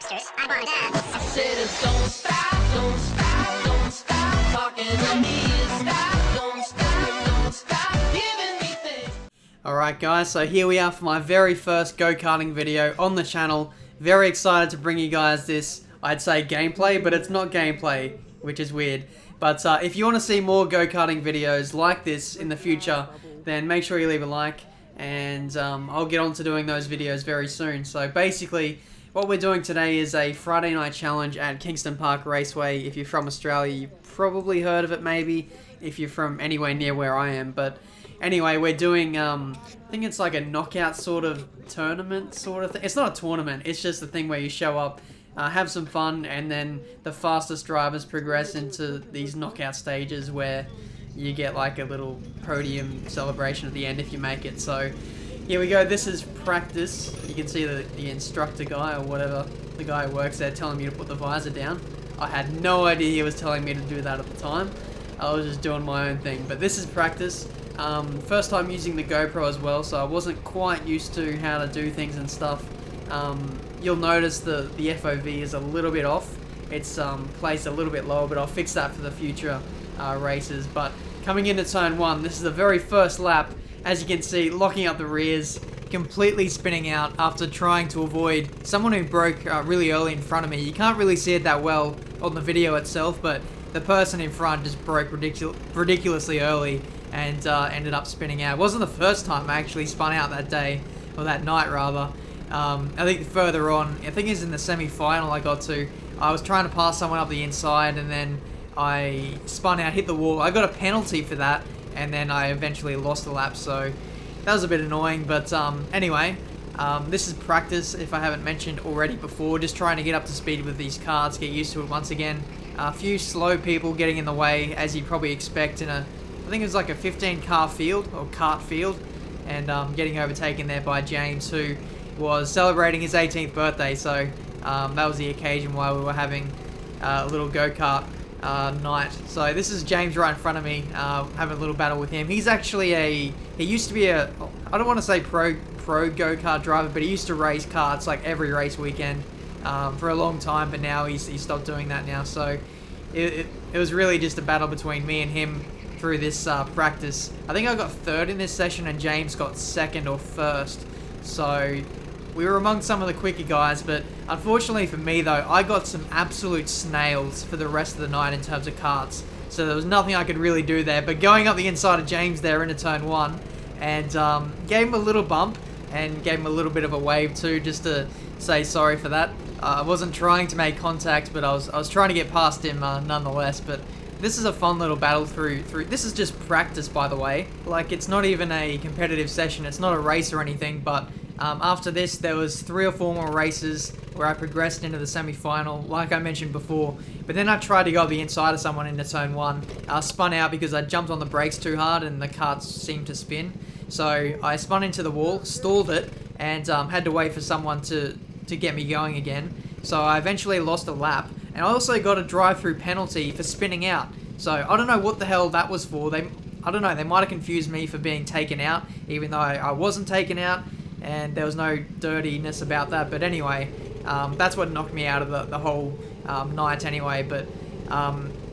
monsters. I want dance. I said it, don't stop, don't stop, don't stop talking to me. Don't stop giving me things. Alright guys, so here we are for my very first go-karting video on the channel. Very excited to bring you guys this, I'd say gameplay, but it's not gameplay, which is weird. But if you want to see more go-karting videos like this in the future, then make sure you leave a like, and I'll get on to doing those videos very soon. So basically, what we're doing today is a Friday night challenge at Kingston Park Raceway. If you're from Australia, you've probably heard of it maybe, if you're from anywhere near where I am. But anyway, we're doing, I think it's like a knockout sort of tournament sort of thing. It's not a tournament, it's just a thing where you show up, have some fun, and then the fastest drivers progress into these knockout stages where you get like a little podium celebration at the end if you make it. So here we go. This is practice. You can see the instructor guy or whatever, the guy who works there, telling me to put the visor down. I had no idea he was telling me to do that at the time. I was just doing my own thing. But this is practice. First time using the GoPro as well, so I wasn't quite used to how to do things and stuff. You'll notice the FOV is a little bit off. It's placed a little bit lower, but I'll fix that for the future races. But coming into turn 1, this is the very first lap. As you can see, locking up the rears, completely spinning out after trying to avoid someone who broke really early in front of me. You can't really see it that well on the video itself, but the person in front just broke ridiculously early and ended up spinning out. It wasn't the first time I actually spun out that day, or that night rather. I think further on, I think it was in the semi-final I got to, I was trying to pass someone up the inside and then I spun out, hit the wall. I got a penalty for that, and then I eventually lost the lap, so that was a bit annoying. But anyway, this is practice, if I haven't mentioned already before, just trying to get up to speed with these carts, get used to it once again. A few slow people getting in the way, as you'd probably expect in a, I think it was like a 15 car field, or kart field, and getting overtaken there by James, who was celebrating his 18th birthday, so that was the occasion why we were having a little go-kart night. So this is James right in front of me, having a little battle with him. He's actually he used to be a, I don't want to say pro go-kart driver, but he used to race karts like every race weekend for a long time, but now he's stopped doing that now. So it was really just a battle between me and him through this practice. I think I got third in this session and James got second or first. So we were among some of the quicker guys, but unfortunately for me though, I got some absolute snails for the rest of the night in terms of karts. So there was nothing I could really do there, but going up the inside of James there into turn 1, and gave him a little bump, and gave him a little bit of a wave too, just to say sorry for that. I wasn't trying to make contact, but I was trying to get past him nonetheless. But this is a fun little battle through. This is just practice, by the way. Like, it's not even a competitive session. It's not a race or anything, but after this, there was 3 or 4 more races where I progressed into the semi-final, like I mentioned before. But then I tried to go up the inside of someone into turn 1. I spun out because I jumped on the brakes too hard and the karts seemed to spin. So I spun into the wall, stalled it, and had to wait for someone to get me going again. So I eventually lost a lap. And I also got a drive-through penalty for spinning out. So I don't know what the hell that was for. I don't know, they might have confused me for being taken out, even though I wasn't taken out. And there was no dirtiness about that. But anyway, that's what knocked me out of the whole night anyway. But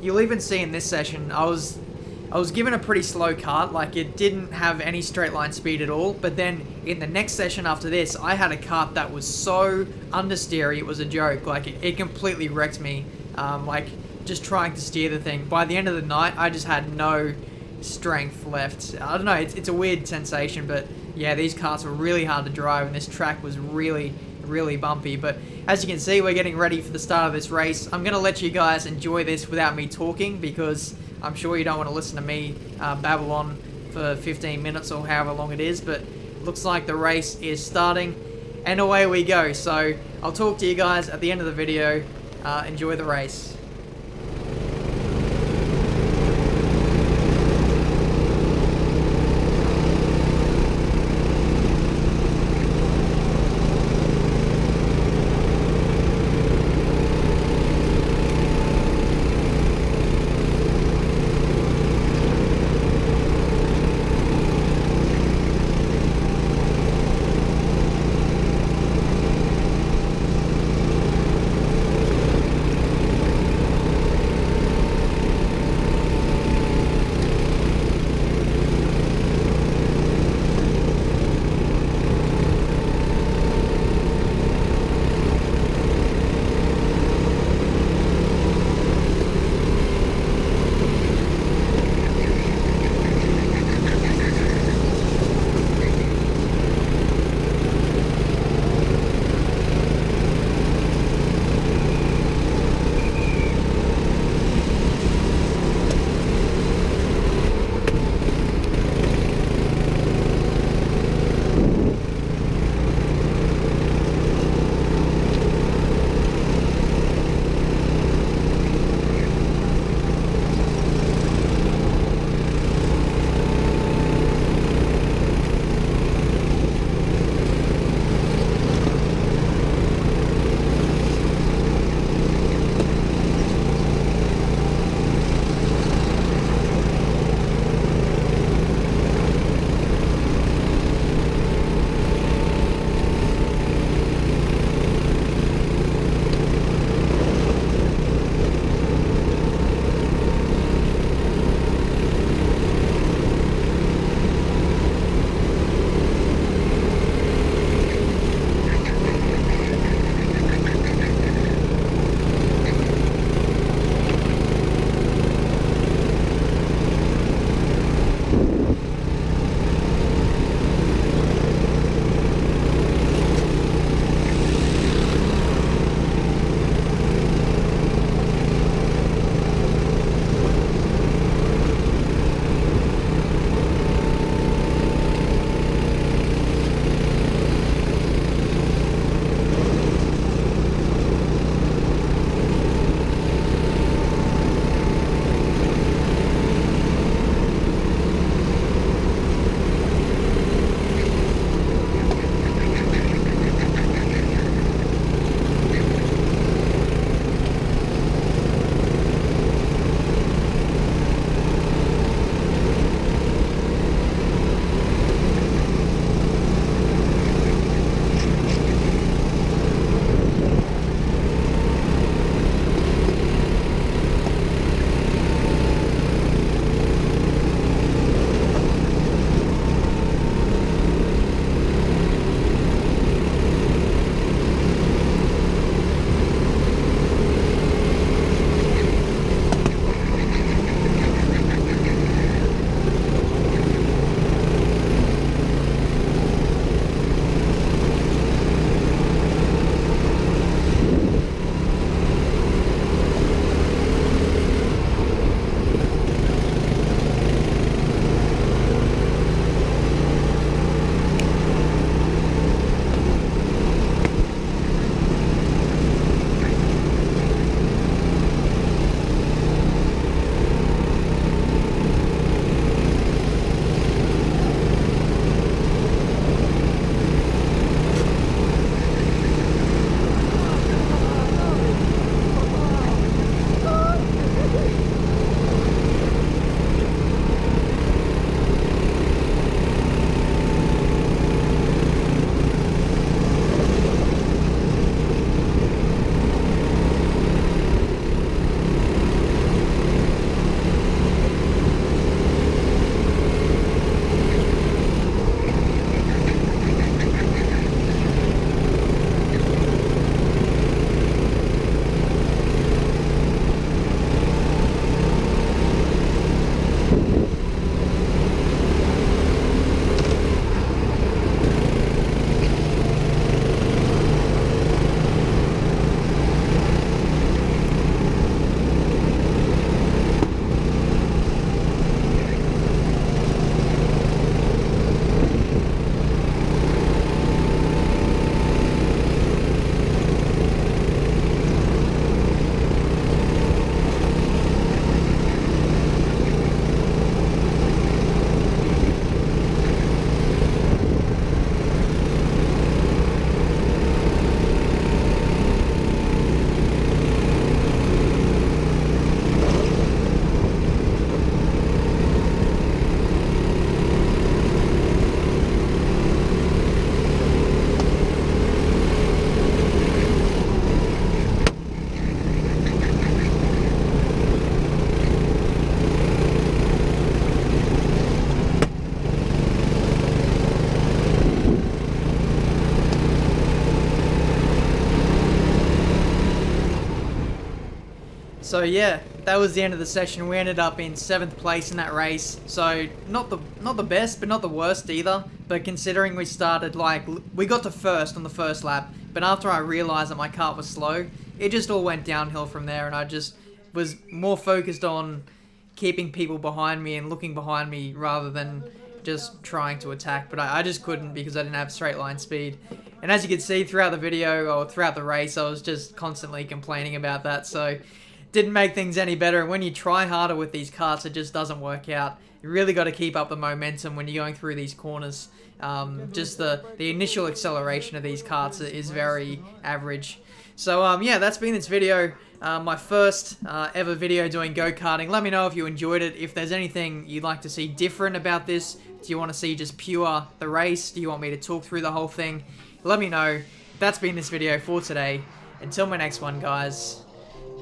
you'll even see in this session, I was given a pretty slow kart. Like, it didn't have any straight line speed at all. But then in the next session after this, I had a kart that was so understeery, it was a joke. Like, it completely wrecked me. Like, just trying to steer the thing. By the end of the night, I just had no strength left. I don't know, it's a weird sensation, but yeah, these karts were really hard to drive, and this track was really bumpy. But as you can see, we're getting ready for the start of this race. I'm going to let you guys enjoy this without me talking, because I'm sure you don't want to listen to me babble on for 15 minutes or however long it is. But looks like the race is starting, and away we go. So I'll talk to you guys at the end of the video. Enjoy the race. So yeah, that was the end of the session. We ended up in 7th place in that race. So not the best, but not the worst either. But considering we started we got to first on the first lap, but after I realized that my car was slow, it just all went downhill from there, and I just was more focused on keeping people behind me and looking behind me rather than just trying to attack. But I just couldn't because I didn't have straight line speed. And as you can see throughout the video, or throughout the race, I was just constantly complaining about that, so didn't make things any better. And when you try harder with these karts, it just doesn't work out. You really got to keep up the momentum when you're going through these corners. Just the initial acceleration of these karts is very average. So yeah, that's been this video. My first ever video doing go-karting. Let me know if you enjoyed it. If there's anything you'd like to see different about this. Do you want to see just pure the race? Do you want me to talk through the whole thing? Let me know. That's been this video for today. Until my next one, guys.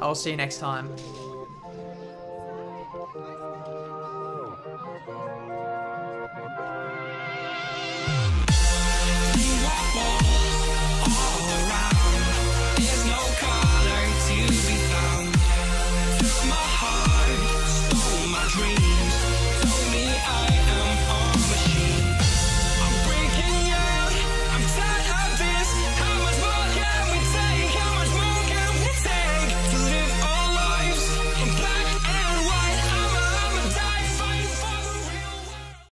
I'll see you next time.